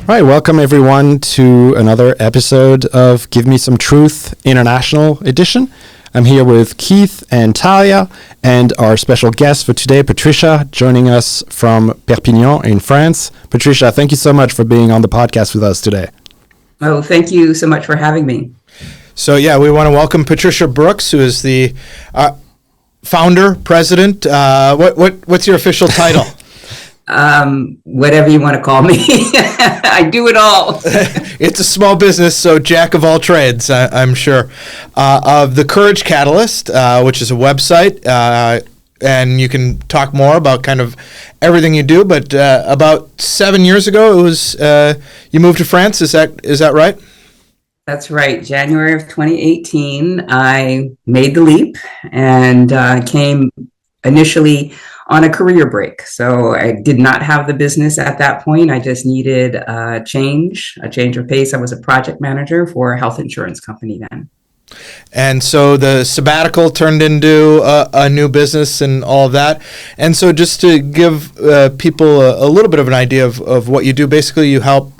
All right, welcome everyone to another episode of Give Me Some Truth International Edition. I'm here with Keith and Talia and our special guest for today, Patricia, joining us from Perpignan in France. Patricia, thank you so much for being on the podcast with us today. Oh, thank you so much for having me. So yeah, we want to welcome Patricia Brooks, who is the founder, president. What's your official title? Whatever you want to call me. I do it all. It's a small business, so jack of all trades, I'm sure. Of the Courage Catalyst, which is a website, and you can talk more about kind of everything you do. But about 7 years ago, it was you moved to France. Is that right? That's right. January of 2018, I made the leap and came initially on a career break. So I did not have the business at that point. I just needed a change of pace. I was a project manager for a health insurance company then. And so the sabbatical turned into a new business and all of that. And so just to give people a little bit of an idea of what you do, basically you help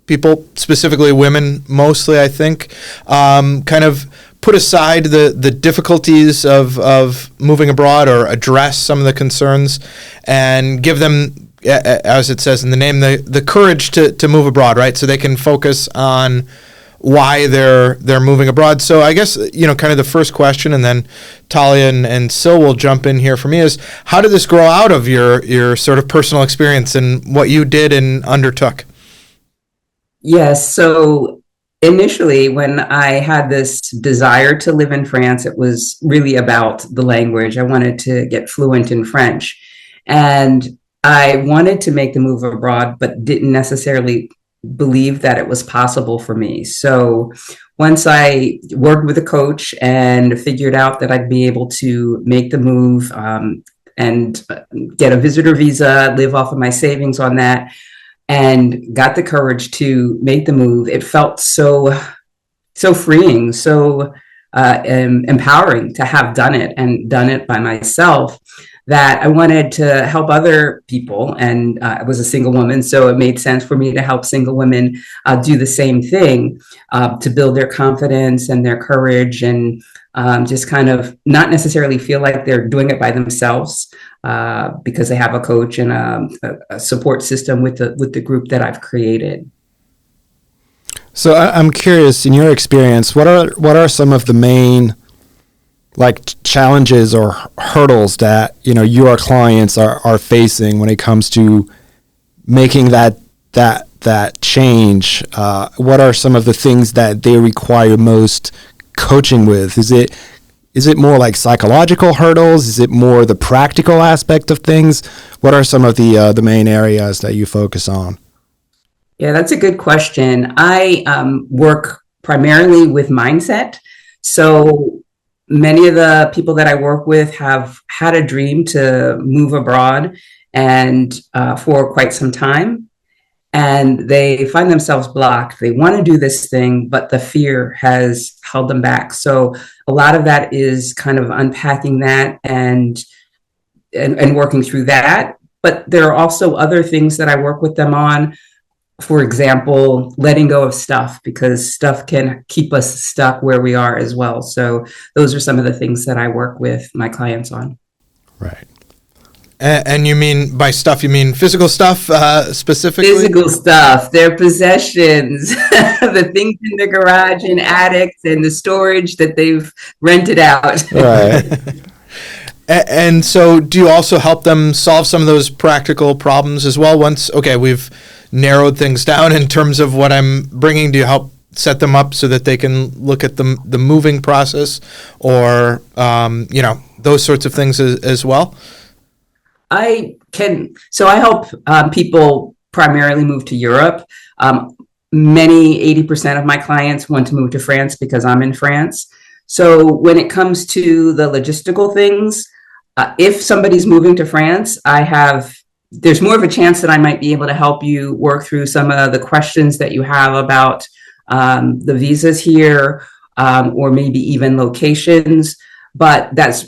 people, specifically women mostly, I think, kind of put aside the difficulties of moving abroad or address some of the concerns and give them, as it says in the name, the courage to move abroad, right? So they can focus on why they're moving abroad. So I guess, kind of the first question, and then Talia and Sil will jump in here for me, is how did this grow out of your sort of personal experience and what you did and undertook? Yes. So initially, when I had this desire to live in France, it was really about the language. I wanted to get fluent in French. And I wanted to make the move abroad, but didn't necessarily believe that it was possible for me. So once I worked with a coach and figured out that I'd be able to make the move and get a visitor visa, live off of my savings on that, and got the courage to make the move, it felt so freeing, so empowering to have done it and done it by myself, that I wanted to help other people. And I was a single woman, so it made sense for me to help single women do the same thing, to build their confidence and their courage, and just kind of not necessarily feel like they're doing it by themselves, because they have a coach and a support system with the group that I've created. So I'm curious, in your experience, what are some of the main challenges or hurdles that your clients are facing when it comes to making that change? What are some of the things that they require most coaching with? Is it more like psychological hurdles? Is it more the practical aspect of things? What are some of the main areas that you focus on? Yeah, that's a good question. I work primarily with mindset. So many of the people that I work with have had a dream to move abroad and for quite some time. And they find themselves blocked. They want to do this thing, but the fear has held them back. So a lot of that is kind of unpacking that and working through that. But there are also other things that I work with them on. For example, letting go of stuff, because stuff can keep us stuck where we are as well. So those are some of the things that I work with my clients on. Right. And you mean by stuff, you mean physical stuff specifically? Physical stuff, their possessions, the things in the garage and attics and the storage that they've rented out. Right. And so do you also help them solve some of those practical problems as well? Once, we've narrowed things down in terms of what I'm bringing, do you help set them up so that they can look at the moving process or, those sorts of things as well? I help people primarily move to Europe. 80% of my clients want to move to France because I'm in France. So when it comes to the logistical things, if somebody's moving to France, there's more of a chance that I might be able to help you work through some of the questions that you have about the visas here, or maybe even locations. But that's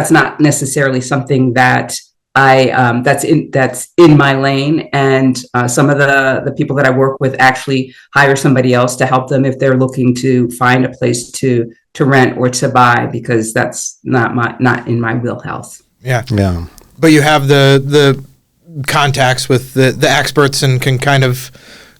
not necessarily something that that's in my lane, and some of the people that I work with actually hire somebody else to help them if they're looking to find a place to rent or to buy, because that's not in my wheelhouse. Yeah. Yeah. But you have the contacts with the experts and can kind of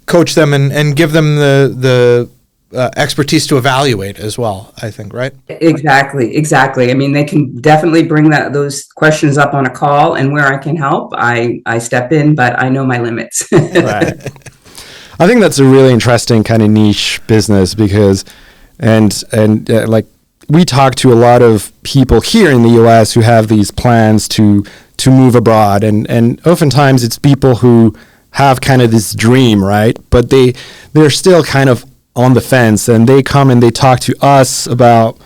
coach them and give them the expertise to evaluate as well, I think, right? Exactly. I mean, they can definitely bring those questions up on a call, and where I can help, I step in, but I know my limits. Right. I think that's a really interesting kind of niche business because, like we talk to a lot of people here in the U.S. who have these plans to move abroad, and oftentimes it's people who have kind of this dream, right? But they're still kind of on the fence, and they come and they talk to us about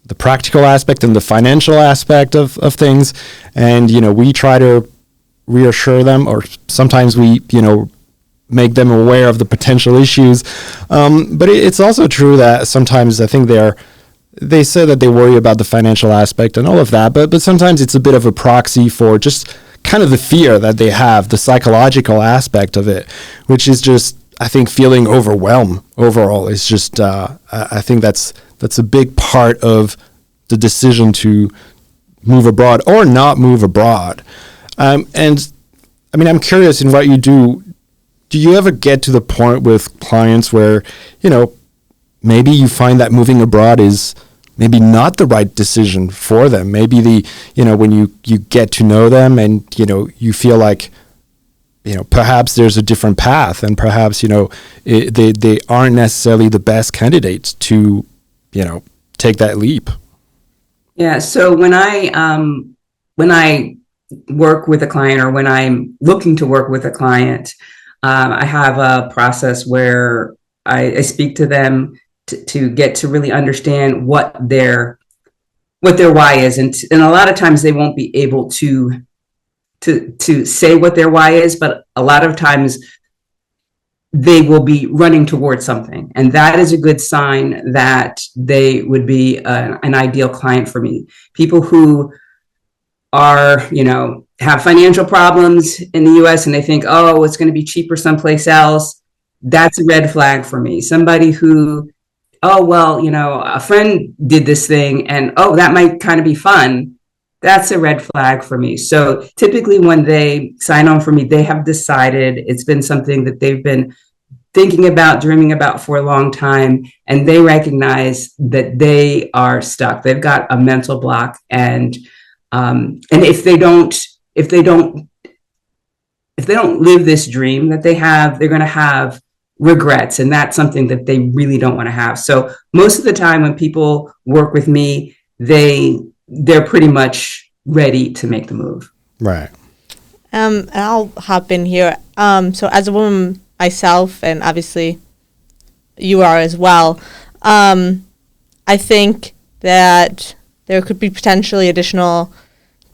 the practical aspect and the financial aspect of things, and we try to reassure them, or sometimes we make them aware of the potential issues, but it's also true that sometimes I think they say that they worry about the financial aspect and all of that, but sometimes it's a bit of a proxy for just kind of the fear that they have, the psychological aspect of it, which is just, I think, feeling overwhelmed overall is just, I think that's a big part of the decision to move abroad or not move abroad. And I mean, I'm curious in what you do. Do you ever get to the point with clients where, maybe you find that moving abroad is maybe not the right decision for them? Maybe when you get to know them and, you feel like, perhaps there's a different path, and perhaps, they aren't necessarily the best candidates to, take that leap. Yeah. So when I work with a client, or when I'm looking to work with a client, I have a process where I speak to them to get to really understand what their why is, and a lot of times they won't be able to say what their why is, but a lot of times they will be running towards something, and that is a good sign that they would be an ideal client for me. People who are, have financial problems in the US and they think, oh, it's going to be cheaper someplace else, that's a red flag for me. Somebody who, oh, well, a friend did this thing and, oh, that might kind of be fun, that's a red flag for me. So typically when they sign on for me, they have decided it's been something that they've been thinking about, dreaming about for a long time, and they recognize that they are stuck. They've got a mental block, and if they don't live this dream that they have, they're going to have regrets, and that's something that they really don't want to have. So most of the time when people work with me, they're pretty much ready to make the move. Right. And I'll hop in here. So as a woman myself, and obviously you are as well, I think that there could be potentially additional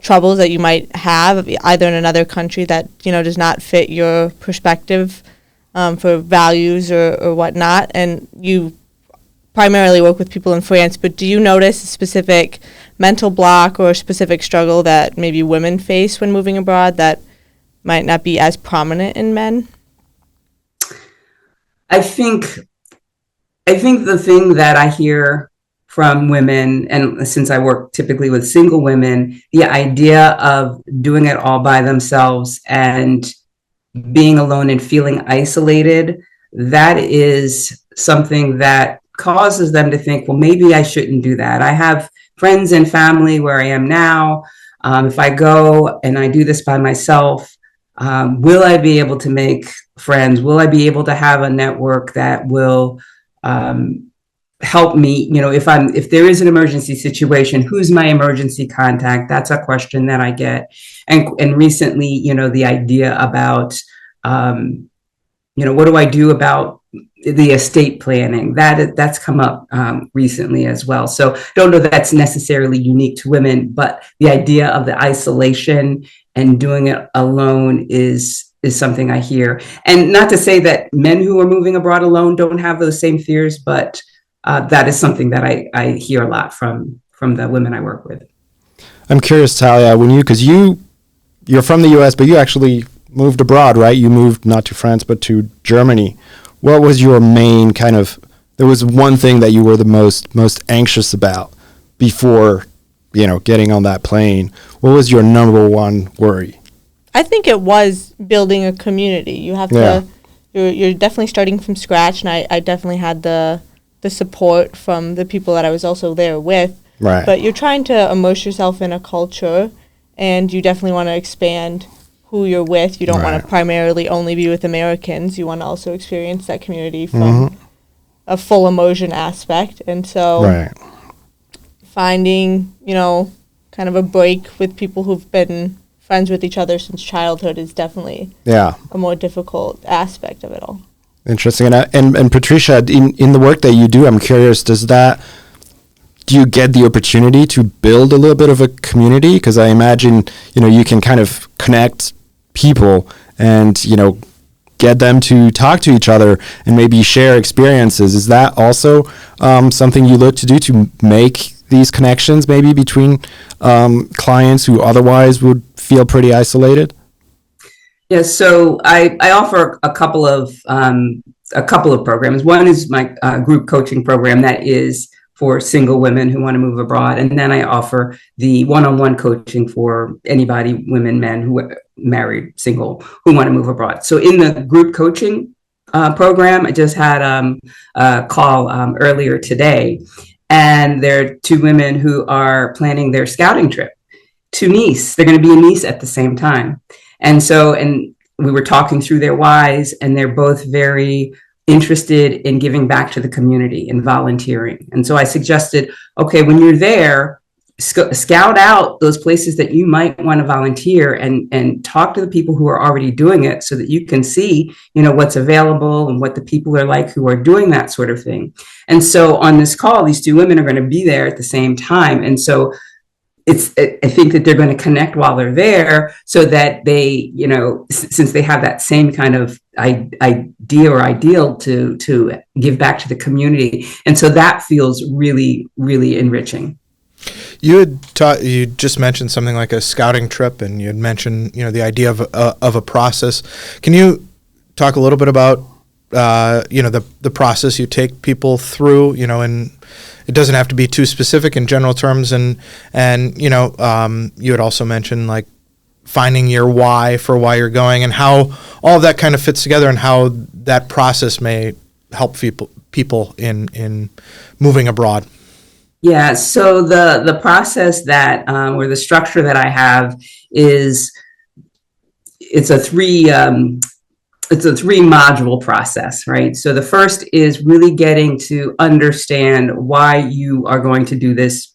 troubles that you might have either in another country that does not fit your perspective for values or whatnot, and you primarily work with people in France, but do you notice a specific mental block or a specific struggle that maybe women face when moving abroad that might not be as prominent in men? I think the thing that I hear from women, and since I work typically with single women, the idea of doing it all by themselves and being alone and feeling isolated, that is something that causes them to think, well, maybe I shouldn't do that. I have friends and family where I am now. If I go and I do this by myself, will I be able to make friends? Will I be able to have a network that will help me? If there is an emergency situation, who's my emergency contact? That's a question that I get. And recently, the idea about, what do I do about the estate planning? That's come up recently as well. So don't know that that's necessarily unique to women, but the idea of the isolation and doing it alone is something I hear. And not to say that men who are moving abroad alone don't have those same fears, but that is something that I hear a lot from the women I work with. I'm curious, Talia, because you you're from the U.S., but you actually moved abroad, right? You moved not to France, but to Germany. What was your main kind of, there was one thing that you were the most anxious about before, getting on that plane. What was your number one worry? I think it was building a community. You have to, you're definitely starting from scratch, and I definitely had the support from the people that I was also there with. Right. But you're trying to immerse yourself in a culture, and you definitely want to expand who you're with. You don't want to primarily only be with Americans. You want to also experience that community from a full immersion aspect. And so finding, kind of a break with people who've been friends with each other since childhood is definitely a more difficult aspect of it all. Interesting. And Patricia, in the work that you do, I'm curious, do you get the opportunity to build a little bit of a community? Because I imagine, you can kind of connect people and, get them to talk to each other and maybe share experiences. Is that also something you look to do to make these connections maybe between clients who otherwise would feel pretty isolated? Yes, so I offer a couple of programs. One is my group coaching program that is for single women who want to move abroad, and then I offer the one-on-one coaching for anybody, women, men who are married, single, who want to move abroad. So in the group coaching program, I just had a call earlier today, and there are two women who are planning their scouting trip to Nice. They're going to be in Nice at the same time. And we were talking through their whys, and they're both very interested in giving back to the community and volunteering. And so I suggested, okay, when you're there, scout out those places that you might want to volunteer and talk to the people who are already doing it so that you can see, what's available and what the people are like who are doing that sort of thing. And so on this call, these two women are going to be there at the same time. And so I think that they're going to connect while they're there so that they, since they have that same kind of idea or ideal to give back to the community. And so that feels really, really enriching. You just mentioned something like a scouting trip, and you had mentioned, the idea of a process. Can you talk a little bit about, the process you take people through, and it doesn't have to be too specific in general terms. And you had also mentioned like finding your why for why you're going and how all of that kind of fits together and how that process may help people in moving abroad. Yeah. So the process that, or the structure that I have is, it's a three module process, right? So the first is really getting to understand why you are going to do this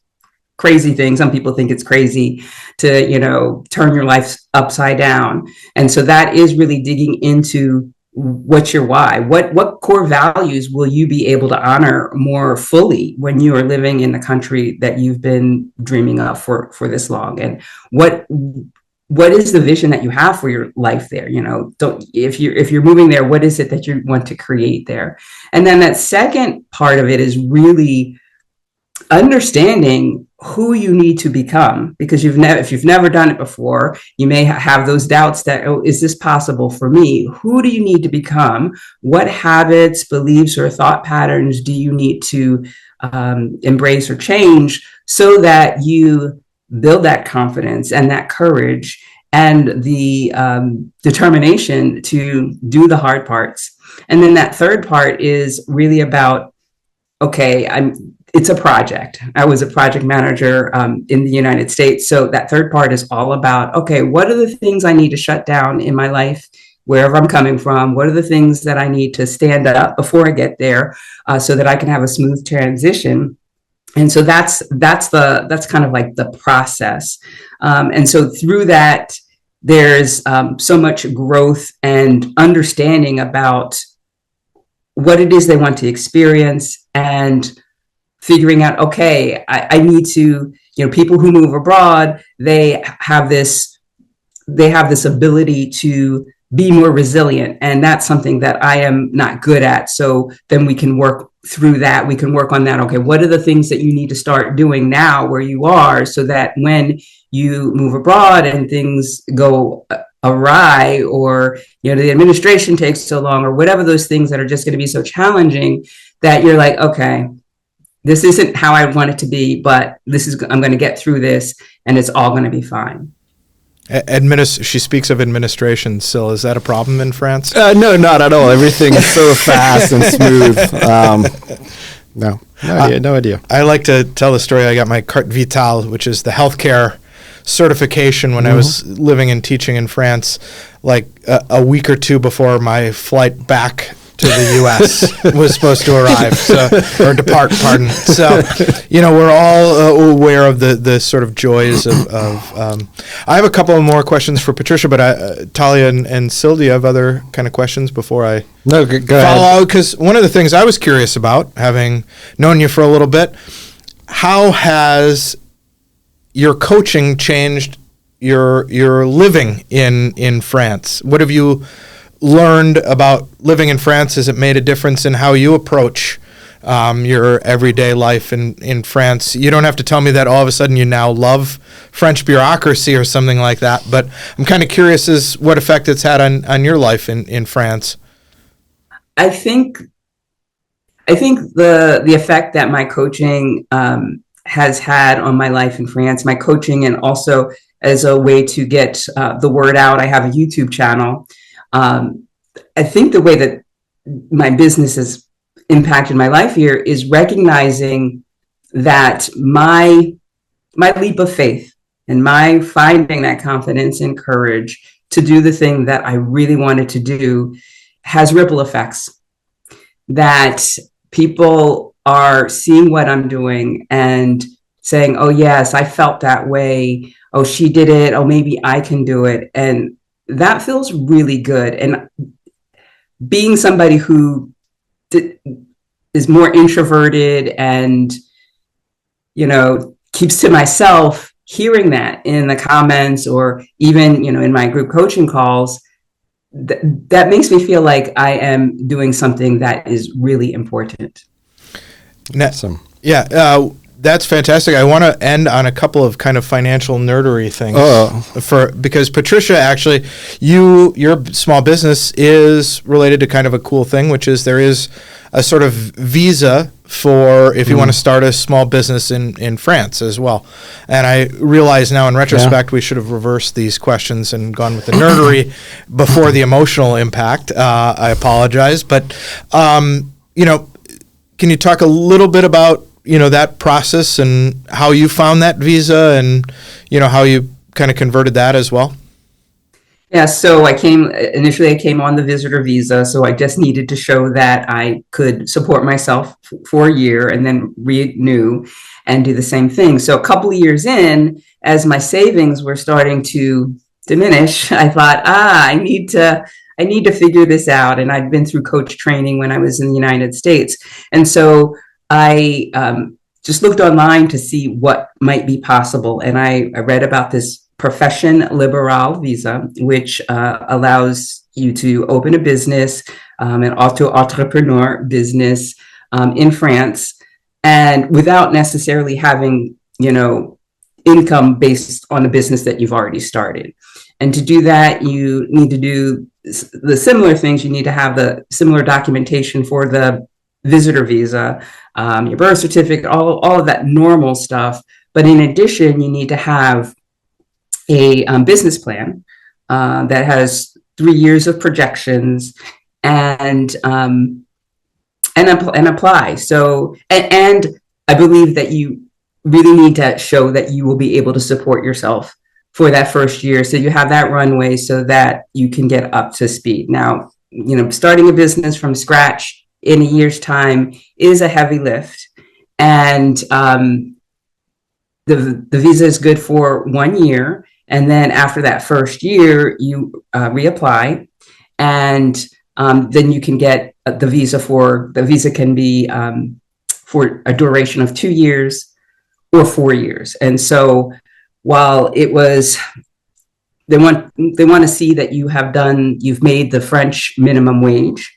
crazy thing. Some people think it's crazy to, turn your life upside down. And so that is really digging into what's your why? What core values will you be able to honor more fully when you are living in the country that you've been dreaming of for this long? And what is the vision that you have for your life there? If you're moving there, what is it that you want to create there? And then that second part of it is really understanding who you need to become, because if you've never done it before, you may have those doubts that, is this possible for me? Who do you need to become? What habits, beliefs, or thought patterns do you need to embrace or change so that you build that confidence and that courage and the determination to do the hard parts? And then that third part is really about, okay, it's a project. I was a project manager in the United States. So that third part is all about, okay, what are the things I need to shut down in my life, wherever I'm coming from? What are the things that I need to stand up before I get there so that I can have a smooth transition? And so that's kind of like the process. And so through that, there's so much growth and understanding about what it is they want to experience, and figuring out, okay, I need to, people who move abroad, they have this ability to be more resilient. And that's something that I am not good at. So then we can work through that, we can work on that. Okay, what are the things that you need to start doing now where you are, so that when you move abroad and things go awry, or the administration takes so long, or whatever those things that are just going to be so challenging, that you're like, okay, this isn't how I want it to be, but I'm going to get through this, and it's all going to be fine. She speaks of administration. Sil, is that a problem in France? No, not at all. Everything is so fast and smooth. No idea. I like to tell the story. I got my carte vitale, which is the healthcare certification when I was living and teaching in France, like a week or two before my flight back to the U.S. was supposed to arrive, or depart, pardon. So, we're all aware of the sort of joys of I have a couple of more questions for Patricia, but Talia and Sil, do you have other kind of questions before I go follow? Because one of the things I was curious about, having known you for a little bit, how has your coaching changed your living in France? What have you learned about living in France? Has it made a difference in how you approach your everyday life in France? You don't have to tell me that all of a sudden you now love French bureaucracy or something like that, but I'm kind of curious as what effect it's had on your life in France. I think the effect that my coaching has had on my life in France, my coaching, and also as a way to get the word out, I have a YouTube channel. I think the way that my business has impacted my life here is recognizing that my leap of faith and my finding that confidence and courage to do the thing that I really wanted to do has ripple effects, that people are seeing what I'm doing and saying, oh yes, I felt that way. Oh, she did it. Oh, maybe I can do it. And that feels really good. And being somebody who is more introverted and, keeps to myself, hearing that in the comments or even, in my group coaching calls, that makes me feel like I am doing something that is really important. Awesome. Yeah. That's fantastic. I want to end on a couple of kind of financial nerdery things because Patricia, actually, your small business is related to kind of a cool thing, which is there is a sort of visa for if you want to start a small business in France as well. And I realize now in retrospect we should have reversed these questions and gone with the nerdery before the emotional impact. I apologize, but can you talk a little bit about that process and how you found that visa and, how you kind of converted that as well? Yeah, so initially I came on the visitor visa. So I just needed to show that I could support myself for a year and then renew and do the same thing. So a couple of years in, as my savings were starting to diminish, I thought, I need to figure this out. And I'd been through coach training when I was in the United States. And so I just looked online to see what might be possible. And I read about this profession liberale visa, which allows you to open a business, an auto-entrepreneur business in France, and without necessarily having, income based on a business that you've already started. And to do that, you need to do the similar things. You need to have the similar documentation for the visitor visa, your birth certificate, all of that normal stuff. But in addition, you need to have a business plan that has 3 years of projections and apply. So, and I believe that you really need to show that you will be able to support yourself for that first year. So you have that runway so that you can get up to speed. Now, starting a business from scratch in a year's time is a heavy lift. And the visa is good for 1 year. And then after that first year, you reapply. And then you can get the visa can be for a duration of 2 years or 4 years. And so while it was, they want to see that you've made the French minimum wage,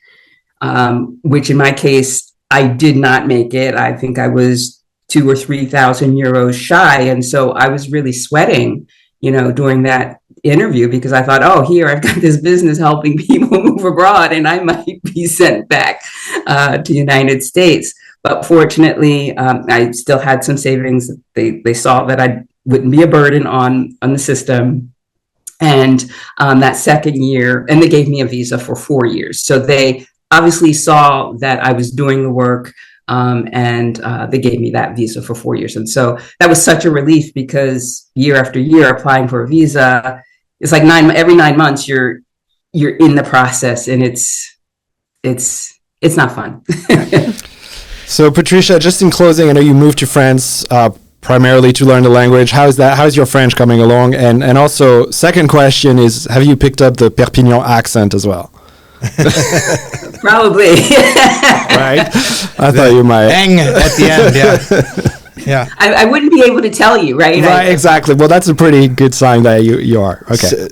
which in my case I did not make it. I think I was 2 or 3,000 euros shy. And so I was really sweating, during that interview, because I thought, oh, here I've got this business helping people move abroad and I might be sent back to the United States. But fortunately, I still had some savings. They saw that I wouldn't be a burden on the system. And that second year, and they gave me a visa for 4 years. So they obviously saw that I was doing the work, and they gave me that visa for 4 years. And so that was such a relief, because year after year applying for a visa, it's like every 9 months you're in the process, and it's not fun. So Patricia, just in closing, I know you moved to France primarily to learn the language. How's your French coming along? And also, second question is, have you picked up the Perpignan accent as well? Probably. Right? I thought you might. Bang at the end, yeah. Yeah. I wouldn't be able to tell you, right? Right, exactly. Well, that's a pretty good sign that you are. Okay.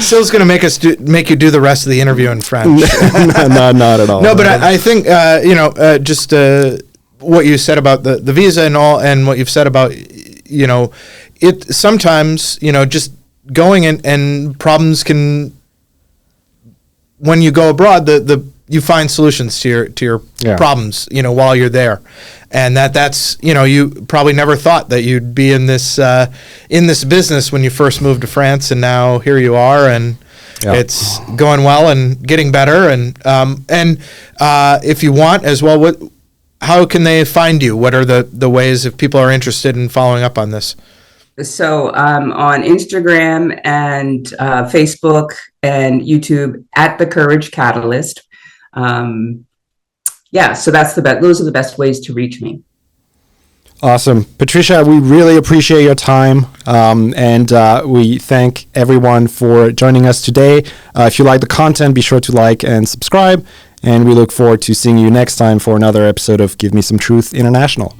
Syl's going to make you do the rest of the interview in French. No, not at all. No, but I think, just what you said about the visa and all, and what you've said about, it sometimes, just going and problems can, when you go abroad, you find solutions to your problems, while you're there. And that's, you probably never thought that you'd be in this business when you first moved to France, and now here you are, and it's going well and getting better. And if you want as well, how can they find you? What are the ways if people are interested in following up on this? So on Instagram and Facebook and YouTube at The Courage Catalyst. So that's those are the best ways to reach me. Awesome. Patricia, we really appreciate your time, and we thank everyone for joining us today. If you like the content, be sure to like and subscribe, and we look forward to seeing you next time for another episode of Give Me Some Truth International.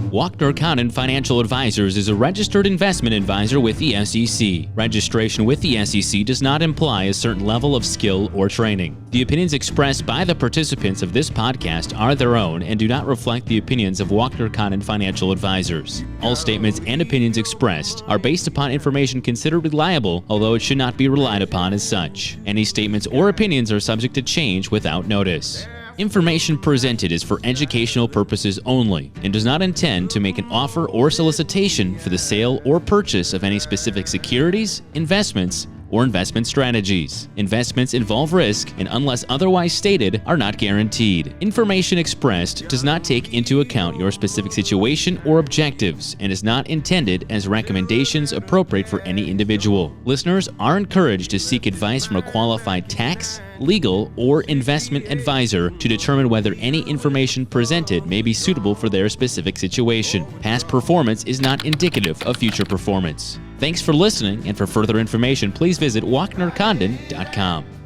Wachner Condon Financial Advisors is a registered investment advisor with the SEC. Registration with the SEC does not imply a certain level of skill or training. The opinions expressed by the participants of this podcast are their own and do not reflect the opinions of Wachner Condon Financial Advisors. All statements and opinions expressed are based upon information considered reliable, although it should not be relied upon as such. Any statements or opinions are subject to change without notice. Information presented is for educational purposes only and does not intend to make an offer or solicitation for the sale or purchase of any specific securities, investments, or investment strategies. Investments involve risk and, unless otherwise stated, are not guaranteed. Information expressed does not take into account your specific situation or objectives and is not intended as recommendations appropriate for any individual. Listeners are encouraged to seek advice from a qualified tax, legal, or investment advisor to determine whether any information presented may be suitable for their specific situation. Past performance is not indicative of future performance. Thanks for listening, and for further information, please visit WachnerCondon.com.